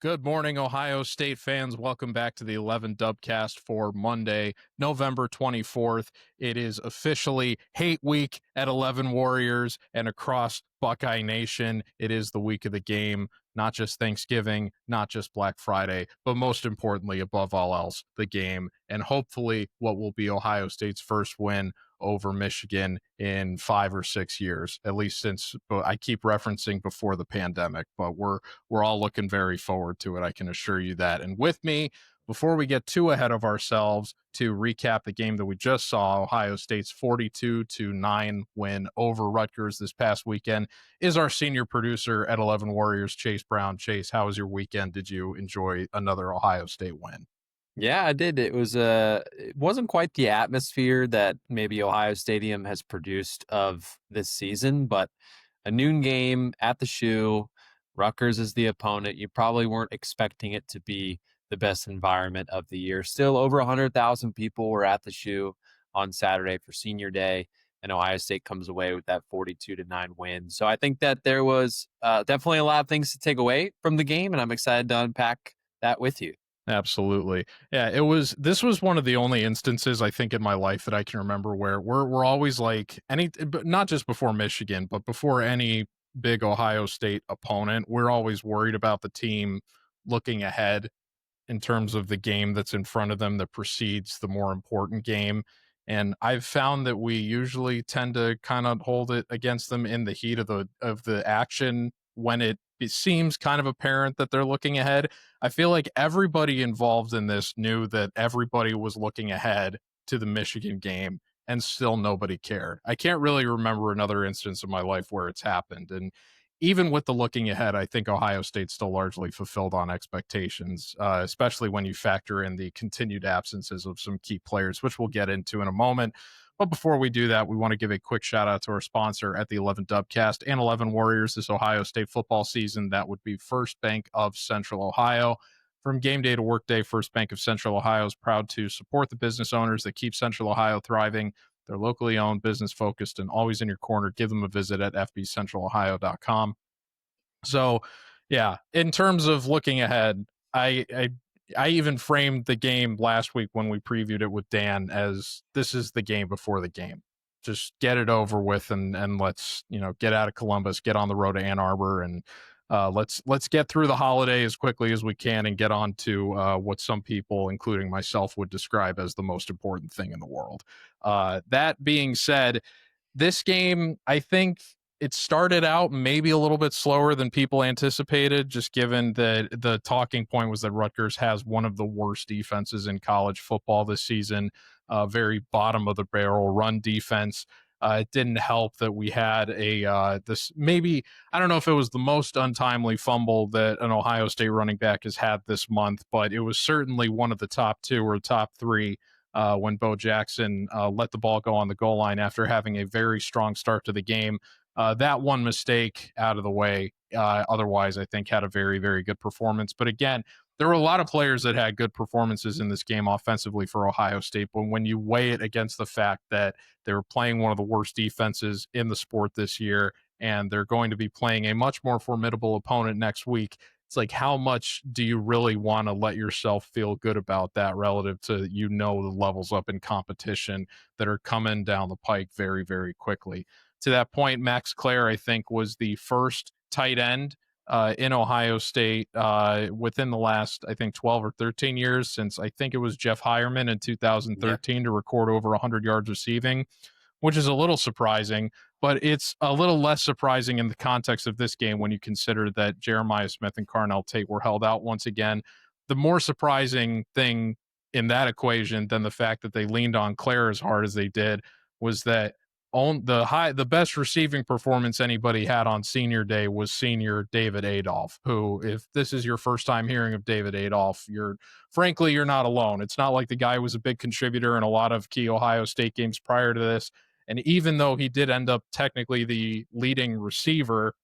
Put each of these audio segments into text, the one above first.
Good morning, Ohio State fans. Welcome back to the 11 Dubcast for Monday, November 24th. It is officially Hate Week at 11 Warriors and across Buckeye Nation. It is the week of the game, not just Thanksgiving, not just Black Friday, but most importantly, above all else, the game. And hopefully, what will be Ohio State's first win over Michigan in 5 or 6 years, at least since I keep referencing before the pandemic, but we're all looking very forward to it. I can assure you that. And with me, before we get too ahead of ourselves, to recap the game that we just saw, Ohio State's 42-9 win over Rutgers this past weekend, is our senior producer at 11 Warriors, Chase Brown. Chase, how was your weekend? Did you enjoy another Ohio State win? Yeah, I did. It wasn't quite the atmosphere that maybe Ohio Stadium has produced of this season, but a noon game at the Shoe. Rutgers is the opponent. You probably weren't expecting it to be the best environment of the year. Still, over 100,000 people were at the Shoe on Saturday for Senior Day, and Ohio State comes away with that 42-9 win. So I think that there was definitely a lot of things to take away from the game, and I'm excited to unpack that with you. Absolutely. Yeah, this was one of the only instances I think in my life that I can remember where we're always like but not just before Michigan, but before any big Ohio State opponent, we're always worried about the team looking ahead in terms of the game that's in front of them that precedes the more important game. And I've found that we usually tend to kind of hold it against them in the heat of the action when it seems kind of apparent that they're looking ahead. I feel like everybody involved in this knew that everybody was looking ahead to the Michigan game and still nobody cared. I can't really remember another instance of my life where it's happened. And even with the looking ahead, I think Ohio State still largely fulfilled on expectations, especially when you factor in the continued absences of some key players, which we'll get into in a moment. But before we do that, we want to give a quick shout out to our sponsor at the 11 Dubcast and 11 Warriors this Ohio State football season. That would be First Bank of Central Ohio. From game day to work day, First Bank of Central Ohio is proud to support the business owners that keep Central Ohio thriving. They're locally owned, business focused, and always in your corner. Give them a visit at fbcentralohio.com. So, yeah, in terms of looking ahead, I even framed the game last week when we previewed it with Dan as this is the game before the game. Just get it over with and let's get out of Columbus, get on the road to Ann Arbor, and let's get through the holiday as quickly as we can and get on to what some people, including myself, would describe as the most important thing in the world. That being said, this game, I think it started out maybe a little bit slower than people anticipated, just given that the talking point was that Rutgers has one of the worst defenses in college football this season, very bottom of the barrel run defense. It didn't help that we had this maybe, I don't know if it was the most untimely fumble that an Ohio State running back has had this month, but it was certainly one of the top two or top three when Bo Jackson let the ball go on the goal line after having a very strong start to the game. That one mistake out of the way. Otherwise, I think had a very, very good performance. But again, there were a lot of players that had good performances in this game offensively for Ohio State. But when you weigh it against the fact that they were playing one of the worst defenses in the sport this year, and they're going to be playing a much more formidable opponent next week, it's like, how much do you really want to let yourself feel good about that relative to, the levels up in competition that are coming down the pike very, very quickly. To that point, Max Klare, I think, was the first tight end in Ohio State within the last, I think, 12 or 13 years, since I think it was Jeff Hireman in 2013 to record over 100 yards receiving, which is a little surprising, but it's a little less surprising in the context of this game when you consider that Jeremiah Smith and Carnell Tate were held out once again. The more surprising thing in that equation than the fact that they leaned on Klare as hard as they did was that the best receiving performance anybody had on senior day was senior David Adolph, who, if this is your first time hearing of David Adolph, you're not alone. It's not like the guy was a big contributor in a lot of key Ohio State games prior to this. And even though he did end up technically the leading receiver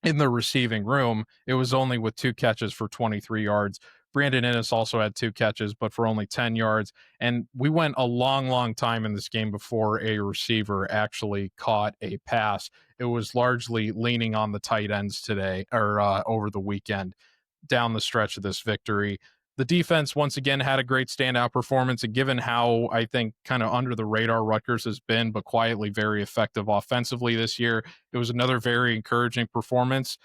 in the receiving room, it was only with 2 catches for 23 yards. Brandon Innes also had 2 catches, but for only 10 yards. And we went a long, long time in this game before a receiver actually caught a pass. It was largely leaning on the tight ends today or over the weekend. down the stretch of this victory. The defense once again had a great standout performance, and given how I think kind of under the radar Rutgers has been, but quietly very effective offensively this year, it was another very encouraging performance.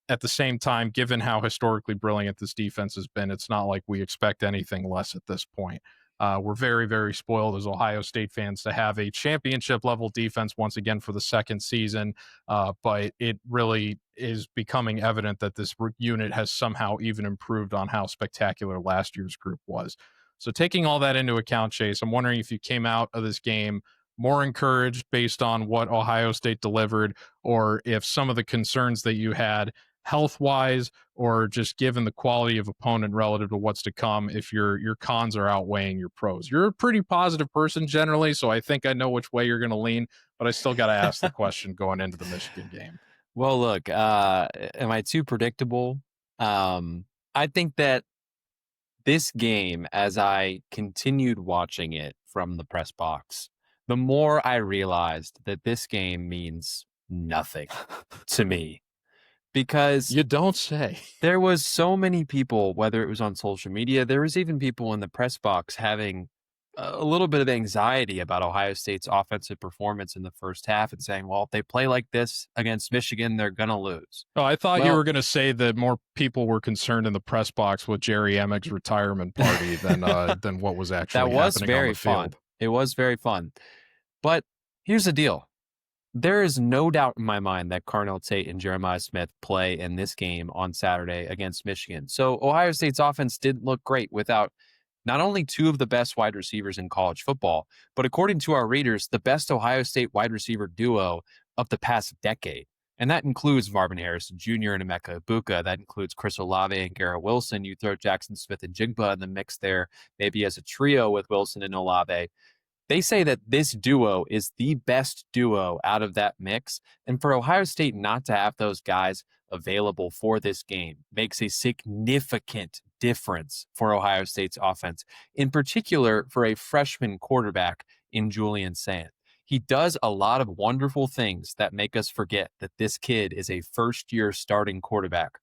At the same time, given how historically brilliant this defense has been, it's not like we expect anything less at this point. We're very, very spoiled as Ohio State fans to have a championship level defense once again for the second season. But it really is becoming evident that this unit has somehow even improved on how spectacular last year's group was. So, taking all that into account, Chase, I'm wondering if you came out of this game more encouraged based on what Ohio State delivered, or if some of the concerns that you had health wise or just given the quality of opponent relative to what's to come, if your cons are outweighing your pros. You're a pretty positive person generally, so I think I know which way you're going to lean, but I still got to ask the question going into the Michigan game. Well, look, am I too predictable? I think that this game, as I continued watching it from the press box, the more I realized that this game means nothing to me, because You don't say. there was so many people, whether it was on social media, there was even people in the press box having a little bit of anxiety about Ohio State's offensive performance in the first half and saying, well, if they play like this against Michigan, they're going to lose. Oh, I thought you Well, were going to say that more people were concerned in the press box with Jerry Emmig's retirement party than what was that actually was happening on very the fun. field. It was very fun. But here's the deal. There is no doubt in my mind that Carnell Tate and Jeremiah Smith play in this game on Saturday against Michigan. So Ohio State's offense did look great without not only two of the best wide receivers in college football, but according to our readers, the best Ohio State wide receiver duo of the past decade. And that includes Marvin Harrison Jr. and Emeka Ibuka. That includes Chris Olave and Garrett Wilson. You throw Jackson Smith and Jigba in the mix there, maybe as a trio with Wilson and Olave. They say that this duo is the best duo out of that mix. And for Ohio State not to have those guys available for this game makes a significant difference for Ohio State's offense, in particular for a freshman quarterback in Julian Sand. He does a lot of wonderful things that make us forget that this kid is a first-year starting quarterback.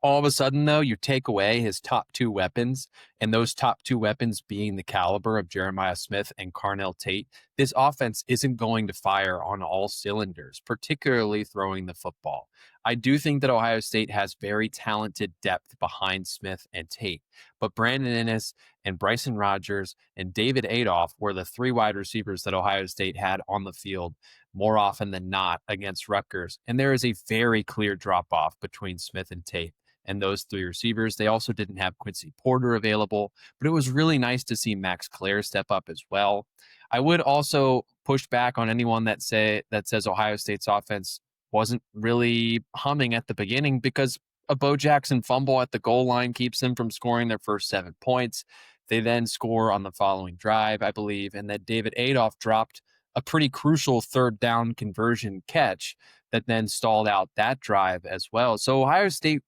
All of a sudden, though, you take away his top two weapons, and those top two weapons being the caliber of Jeremiah Smith and Carnell Tate, this offense isn't going to fire on all cylinders, particularly throwing the football. I do think that Ohio State has very talented depth behind Smith and Tate, but Brandon Inniss and Bryson Rogers and David Adolph were the three wide receivers that Ohio State had on the field more often than not against Rutgers. And there is a very clear drop off between Smith and Tate and those three receivers. They also didn't have Quincy Porter available, but it was really nice to see Max Klare step up as well. I would also push back on anyone that says Ohio State's offense wasn't really humming at the beginning, because a Bo Jackson fumble at the goal line keeps them from scoring their first 7 points. They then score on the following drive, I believe, and then David Adolph dropped a pretty crucial third down conversion catch that then stalled out that drive as well. So Ohio State,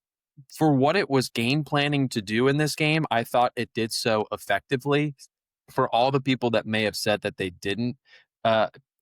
for what it was game planning to do in this game, I thought it did so effectively. For all the people that may have said that they didn't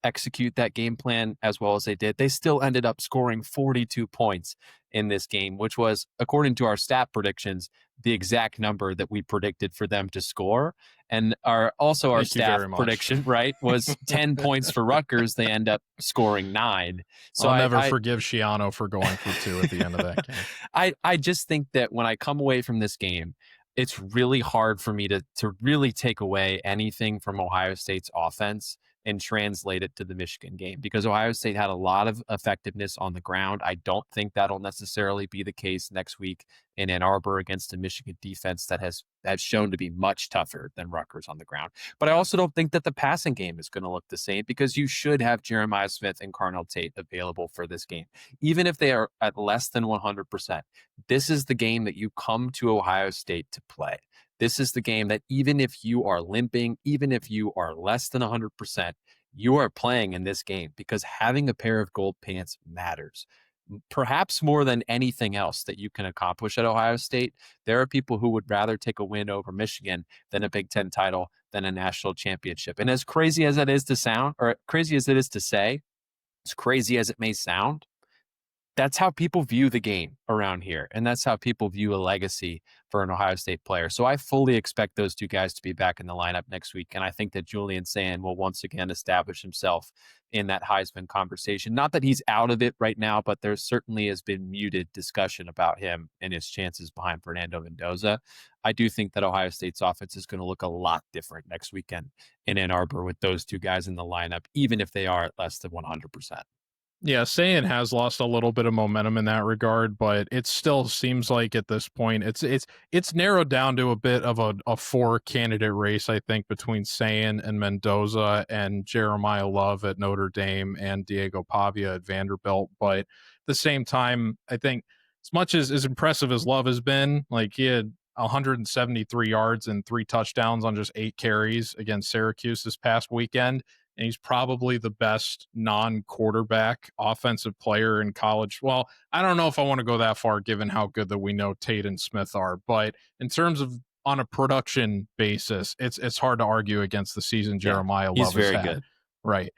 execute that game plan as well as they did, they still ended up scoring 42 points in this game, which was, according to our stat predictions, the exact number that we predicted for them to score. And our Thank staff prediction, right, was 10 points for Rutgers. They end up scoring 9. So I'll never forgive Shiano for going for 2 at the end of that game. I just think that when I come away from this game, it's really hard for me to really take away anything from Ohio State's offense and translate it to the Michigan game, because Ohio State had a lot of effectiveness on the ground. I don't think that'll necessarily be the case next week in Ann Arbor against a Michigan defense that has shown to be much tougher than Rutgers on the ground. But I also don't think that the passing game is going to look the same, because you should have Jeremiah Smith and Carnell Tate available for this game. Even if they are at less than 100%, this is the game that you come to Ohio State to play. This is the game that even if you are limping, even if you are less than 100%, you are playing in this game, because having a pair of gold pants matters. Perhaps more than anything else that you can accomplish at Ohio State, there are people who would rather take a win over Michigan than a Big Ten title, than a national championship. And as crazy as it is to sound, or crazy as it is to say, as crazy as it may sound, that's how people view the game around here. And that's how people view a legacy for an Ohio State player. So I fully expect those two guys to be back in the lineup next week. And I think that Julian Sand will once again establish himself in that Heisman conversation. Not that he's out of it right now, but there certainly has been muted discussion about him and his chances behind Fernando Mendoza. I do think that Ohio State's offense is going to look a lot different next weekend in Ann Arbor with those two guys in the lineup, even if they are at less than 100%. Yeah, Saiyan has lost a little bit of momentum in that regard, but it still seems like at this point it's narrowed down to a bit of a four candidate race, I think, between Saiyan and Mendoza and Jeremiah Love at Notre Dame and Diego Pavia at Vanderbilt. But at the same time, I think as much as impressive as Love has been, like he had 173 yards and 3 touchdowns on just 8 carries against Syracuse this past weekend, and he's probably the best non-quarterback offensive player in college. Well, I don't know if I want to go that far given how good that we know Tate and Smith are, but in terms of on a production basis, it's hard to argue against the season Yeah, Jeremiah he's Love has very had. good. Right.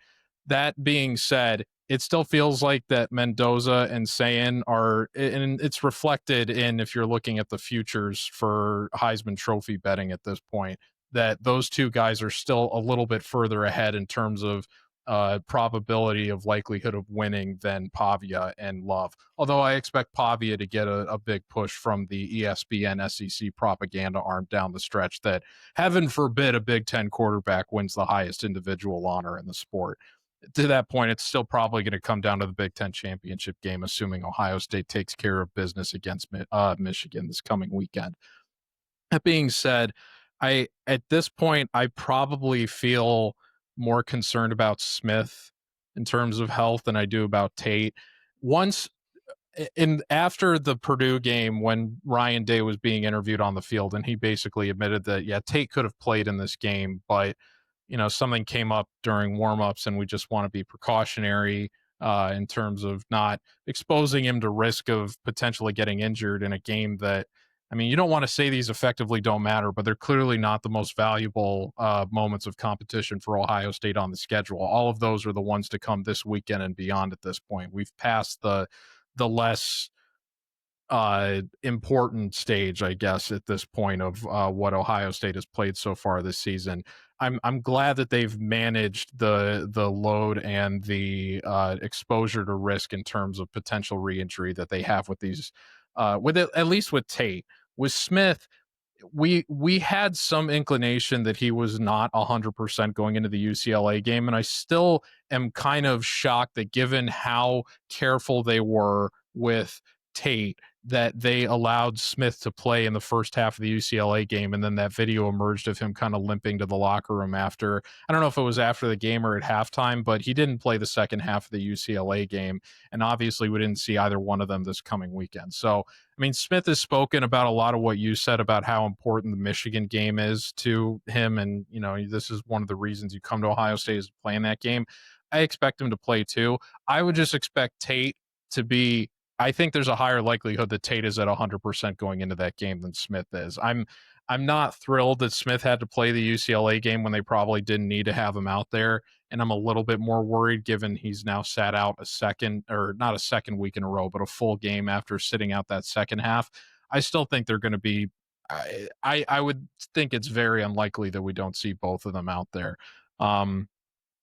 That being said, it still feels like that Mendoza and Sayan are, and it's reflected in if you're looking at the futures for Heisman Trophy betting at this point, that those two guys are still a little bit further ahead in terms of probability of likelihood of winning than Pavia and Love. Although I expect Pavia to get a big push from the ESPN SEC propaganda arm down the stretch that heaven forbid a Big Ten quarterback wins the highest individual honor in the sport. To that point, it's still probably going to come down to the Big Ten championship game, assuming Ohio State takes care of business against Michigan this coming weekend. That being said, I at this point I probably feel more concerned about Smith in terms of health than I do about Tate. Once in after the Purdue game when Ryan Day was being interviewed on the field and he basically admitted that yeah, Tate could have played in this game, but something came up during warmups and we just want to be precautionary in terms of not exposing him to risk of potentially getting injured in a game that, I mean, you don't want to say these effectively don't matter, but they're clearly not the most valuable moments of competition for Ohio State on the schedule. All of those are the ones to come this weekend and beyond at this point. We've passed the less important stage, I guess, at this point of what Ohio State has played so far this season. I'm glad that they've managed the load and the exposure to risk in terms of potential re-injury that they have with these with it, at least with Tate. With Smith, we had some inclination that he was not 100% going into the UCLA game, and I still am kind of shocked that given how careful they were with Tate, that they allowed Smith to play in the first half of the UCLA game, and then that video emerged of him kind of limping to the locker room after. I don't know if it was after the game or at halftime, but he didn't play the second half of the UCLA game, and obviously we didn't see either one of them this coming weekend. So, I mean, Smith has spoken about a lot of what you said about how important the Michigan game is to him, and this is one of the reasons you come to Ohio State is to play in that game. I expect him to play too. I would just expect Tate to be, I think there's a higher likelihood that Tate is at 100% going into that game than Smith is. I'm not thrilled that Smith had to play the UCLA game when they probably didn't need to have him out there, and I'm a little bit more worried given he's now sat out a second, or not a second week in a row, but a full game after sitting out that second half. I still think they're going to be. I would think it's very unlikely that we don't see both of them out there.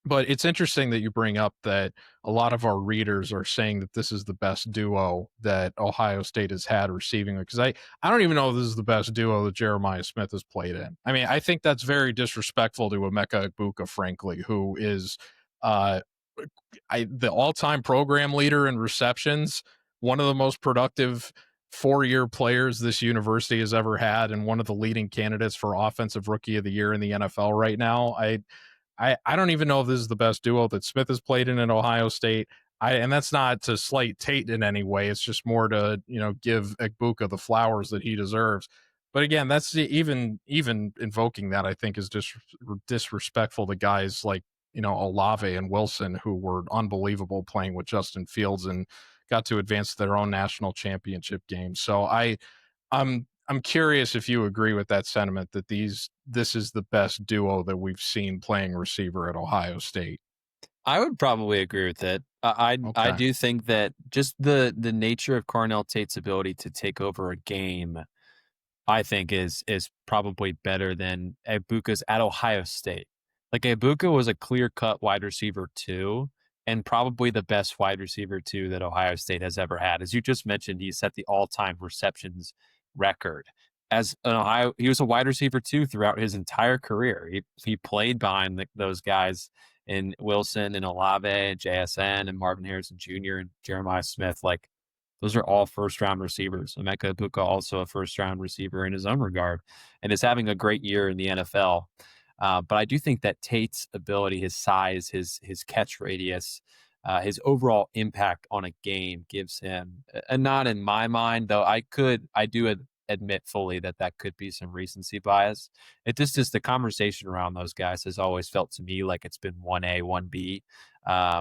But it's interesting that you bring up that a lot of our readers are saying that this is the best duo that Ohio State has had receiving, because I don't even know if this is the best duo that Jeremiah Smith has played in. I mean, I think that's very disrespectful to Emeka Egbuka, frankly, who is uh, the all-time program leader in receptions, one of the most productive 4-year players this university has ever had, and one of the leading candidates for Offensive Rookie of the Year in the NFL right now. I don't even know if this is the best duo that Smith has played in at Ohio State. And that's not to slight Tate in any way. It's just more to, give Egbuka the flowers that he deserves. But again, that's even invoking that, I think, is just disrespectful to guys like, Olave and Wilson, who were unbelievable playing with Justin Fields and got to advance to their own national championship game. So I'm curious if you agree with that sentiment that this is the best duo that we've seen playing receiver at Ohio State. I would probably agree with it. I Okay. do think that just the nature of Carnell Tate's ability to take over a game, I think is probably better than Ibuka's at Ohio State. Like Ibuka was a clear-cut wide receiver two, and probably the best wide receiver two that Ohio State has ever had. As you just mentioned, he set the all-time receptions record. As an Ohio, he was a wide receiver two throughout his entire career. He played behind those guys in Wilson and Olave, JSN, and Marvin Harrison Jr. and Jeremiah Smith. Like those are all first round receivers. Emeka Ibuka also a first round receiver in his own regard and is having a great year in the NFL. But I do think that Tate's ability, his size, his catch radius, his overall impact on a game gives him a nod in my mind, though I do admit fully that that could be some recency bias. It just is the conversation around those guys has always felt to me like it's been 1A, 1B,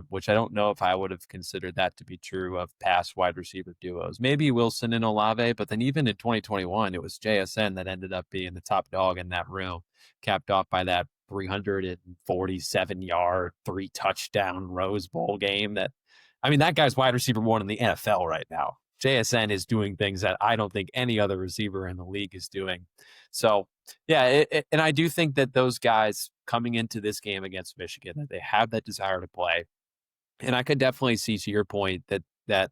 which I don't know if I would have considered that to be true of past wide receiver duos. Maybe Wilson and Olave, but then even in 2021, it was JSN that ended up being the top dog in that room, capped off by that 347-yard, 3-touchdown Rose Bowl game. That guy's wide receiver one in the NFL right now. JSN is doing things that I don't think any other receiver in the league is doing. So, yeah, and I do think that those guys coming into this game against Michigan, that they have that desire to play. And I could definitely see, to your point, that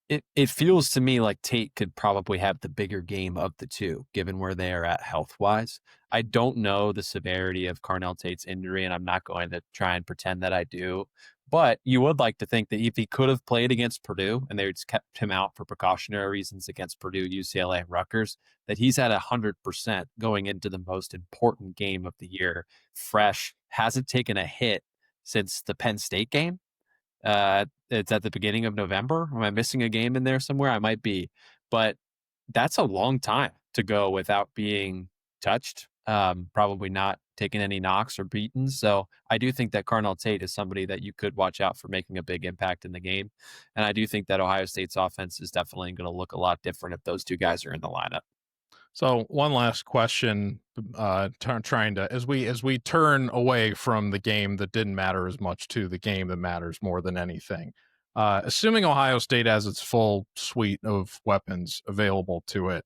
it feels to me like Tate could probably have the bigger game of the two, given where they are at health wise. I don't know the severity of Carnell Tate's injury, and I'm not going to try and pretend that I do. But you would like to think that if he could have played against Purdue and they just kept him out for precautionary reasons against Purdue, UCLA, and Rutgers, that he's at 100% going into the most important game of the year, fresh, hasn't taken a hit since the Penn State game. It's at the beginning of November. Am I missing a game in there somewhere? I might be, but that's a long time to go without being touched. Probably not taking any knocks or beatings. So I do think that Carnell Tate is somebody that you could watch out for making a big impact in the game. And I do think that Ohio State's offense is definitely going to look a lot different if those two guys are in the lineup. So one last question, trying to as we turn away from the game that didn't matter as much to the game that matters more than anything. Assuming Ohio State has its full suite of weapons available to it,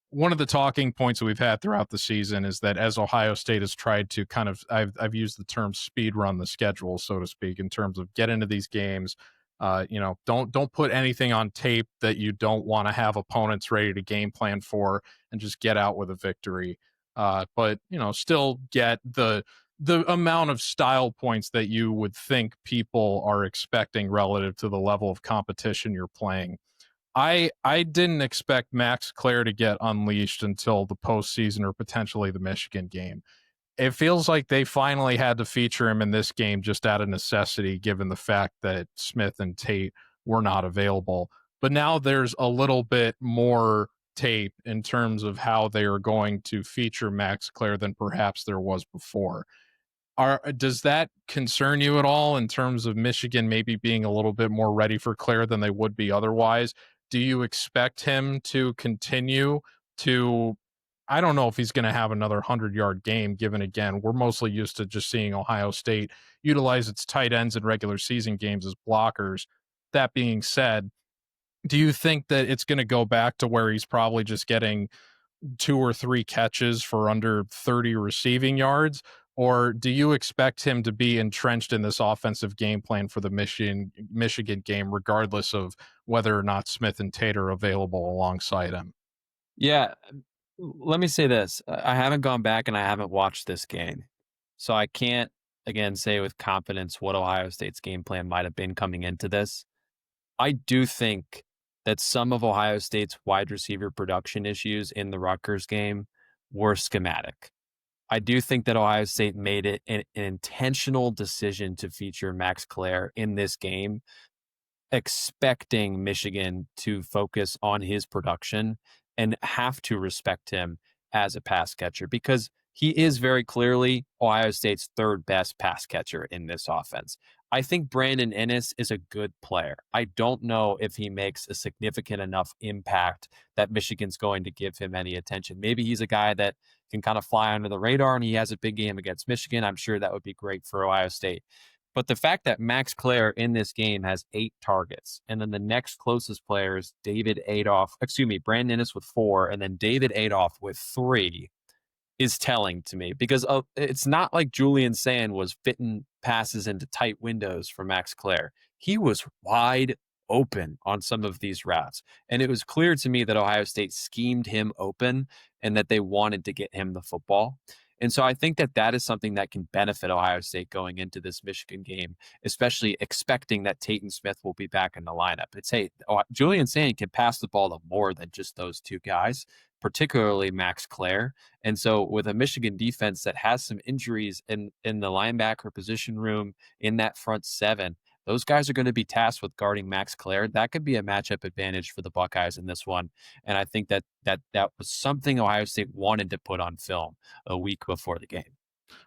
one of the talking points that we've had throughout the season is that as Ohio State has tried to kind of, I've used the term speed run the schedule, so to speak, in terms of get into these games. Don't put anything on tape that you don't want to have opponents ready to game plan for, and just get out with a victory. But still get the amount of style points that you would think people are expecting relative to the level of competition you're playing. I didn't expect Max Klare to get unleashed until the postseason or potentially the Michigan game. It feels like they finally had to feature him in this game just out of necessity, given the fact that Smith and Tate were not available. But now there's a little bit more tape in terms of how they are going to feature Max Klare than perhaps there was before. Does that concern you at all in terms of Michigan maybe being a little bit more ready for Claire than they would be otherwise? Do you expect him to continue to? I don't know if he's going to have another 100-yard game, given again, we're mostly used to just seeing Ohio State utilize its tight ends in regular season games as blockers. That being said, do you think that it's going to go back to where he's probably just getting two or three catches for under 30 receiving yards? Or do you expect him to be entrenched in this offensive game plan for the Michigan game, regardless of whether or not Smith and Tate are available alongside him? Yeah. Let me say this. I haven't gone back and I haven't watched this game. So I can't, again, say with confidence what Ohio State's game plan might have been coming into this. I do think that some of Ohio State's wide receiver production issues in the Rutgers game were schematic. I do think that Ohio State made it an intentional decision to feature Max Klare in this game, expecting Michigan to focus on his production and have to respect him as a pass catcher because he is very clearly Ohio State's third best pass catcher in this offense. I think Brandon Ennis is a good player. I don't know if he makes a significant enough impact that Michigan's going to give him any attention. Maybe he's a guy that can kind of fly under the radar and he has a big game against Michigan. I'm sure that would be great for Ohio State. But the fact that Max Klare in this game has 8 targets, and then the next closest player is Brandon Innes with 4, and then David Adolph with 3 is telling to me because it's not like Julian Sand was fitting passes into tight windows for Max Klare. He was wide open on some of these routes. And it was clear to me that Ohio State schemed him open and that they wanted to get him the football. And so I think that that is something that can benefit Ohio State going into this Michigan game, especially expecting that Tate and Smith will be back in the lineup. It's, hey, Julian Sand can pass the ball to more than just those 2 guys, particularly Max Klare. And so with a Michigan defense that has some injuries in the linebacker position room in that front 7, those guys are going to be tasked with guarding Max Klare. That could be a matchup advantage for the Buckeyes in this one. And I think that was something Ohio State wanted to put on film a week before the game.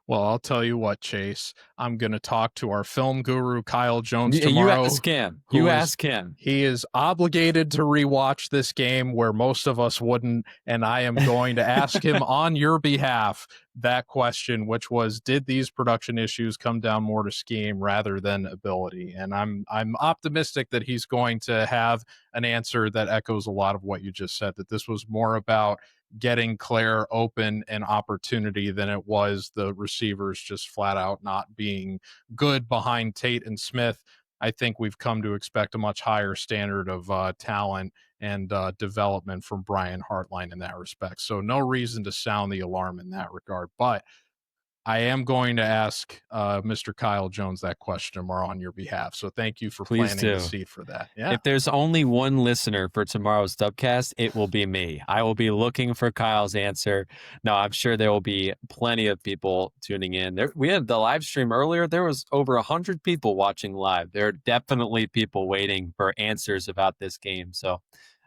Well, I'll tell you what, Chase. I'm going to talk to our film guru, Kyle Jones, You tomorrow. ask him. He is obligated to rewatch this game where most of us wouldn't, and I am going to ask him on your behalf that question, which was, did these production issues come down more to scheme rather than ability? And I'm optimistic that he's going to have an answer that echoes a lot of what you just said, that this was more about getting Klare open and opportunity than it was the receivers just flat out not being good behind Tate and Smith. I think we've come to expect a much higher standard of talent and development from Brian Hartline in that respect. So no reason to sound the alarm in that regard. But I am going to ask Mr. Kyle Jones that question tomorrow on your behalf. So thank you for Please planting do. the seed for that. Yeah. If there's only one listener for tomorrow's Dubcast, it will be me. I will be looking for Kyle's answer. No, I'm sure there will be plenty of people tuning in. We had the live stream earlier. There was over 100 people watching live. There are definitely people waiting for answers about this game. So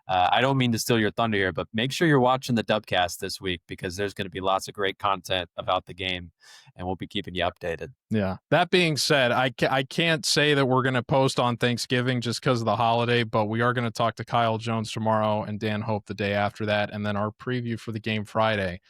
I don't mean to steal your thunder here, but make sure you're watching the Dubcast this week because there's going to be lots of great content about the game, and we'll be keeping you updated. Yeah. That being said, I can't say that we're going to post on Thanksgiving just because of the holiday, but we are going to talk to Kyle Jones tomorrow and Dan Hope the day after that, and then our preview for the game Friday.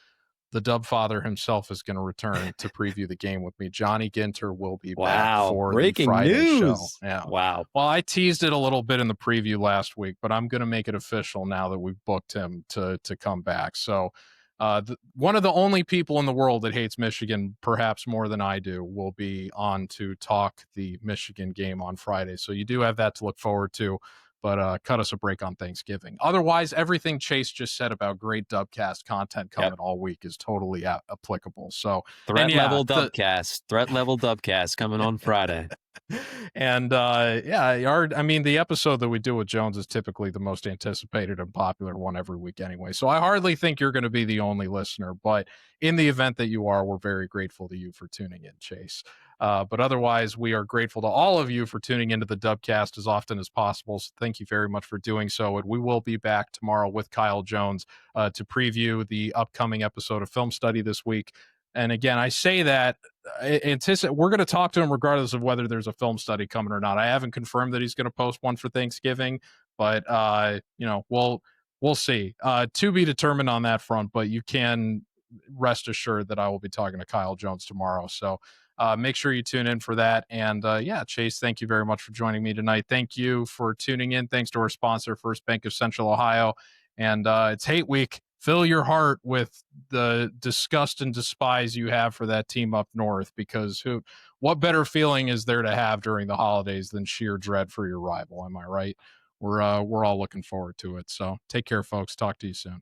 The Dub Father himself is going to return to preview the game with me. Johnny Ginter will be back for breaking the Friday news. show. Yeah. Wow. Well, I teased it a little bit in the preview last week, but I'm going to make it official now that we've booked him to come back. So one of the only people in the world that hates Michigan, perhaps more than I do, will be on to talk the Michigan game on Friday. So you do have that to look forward to. But cut us a break on Thanksgiving. Otherwise, everything Chase just said about great Dubcast content coming all week is totally applicable. So threat level Dubcast coming on Friday. And the episode that we do with Jones is typically the most anticipated and popular one every week anyway. So I hardly think you're going to be the only listener, but in the event that you are, we're very grateful to you for tuning in, Chase. But otherwise, we are grateful to all of you for tuning into the Dubcast as often as possible. So thank you very much for doing so. And we will be back tomorrow with Kyle Jones to preview the upcoming episode of Film Study this week. And again, I say that we're going to talk to him regardless of whether there's a film study coming or not. I haven't confirmed that he's going to post one for Thanksgiving, but we'll see. To be determined on that front, but you can rest assured that I will be talking to Kyle Jones tomorrow. So make sure you tune in for that. And Chase, thank you very much for joining me tonight. Thank you for tuning in. Thanks to our sponsor, First Bank of Central Ohio. And it's Hate Week. Fill your heart with the disgust and despise you have for that team up north, because what better feeling is there to have during the holidays than sheer dread for your rival? Am I right? We're all looking forward to it. So take care, folks. Talk to you soon.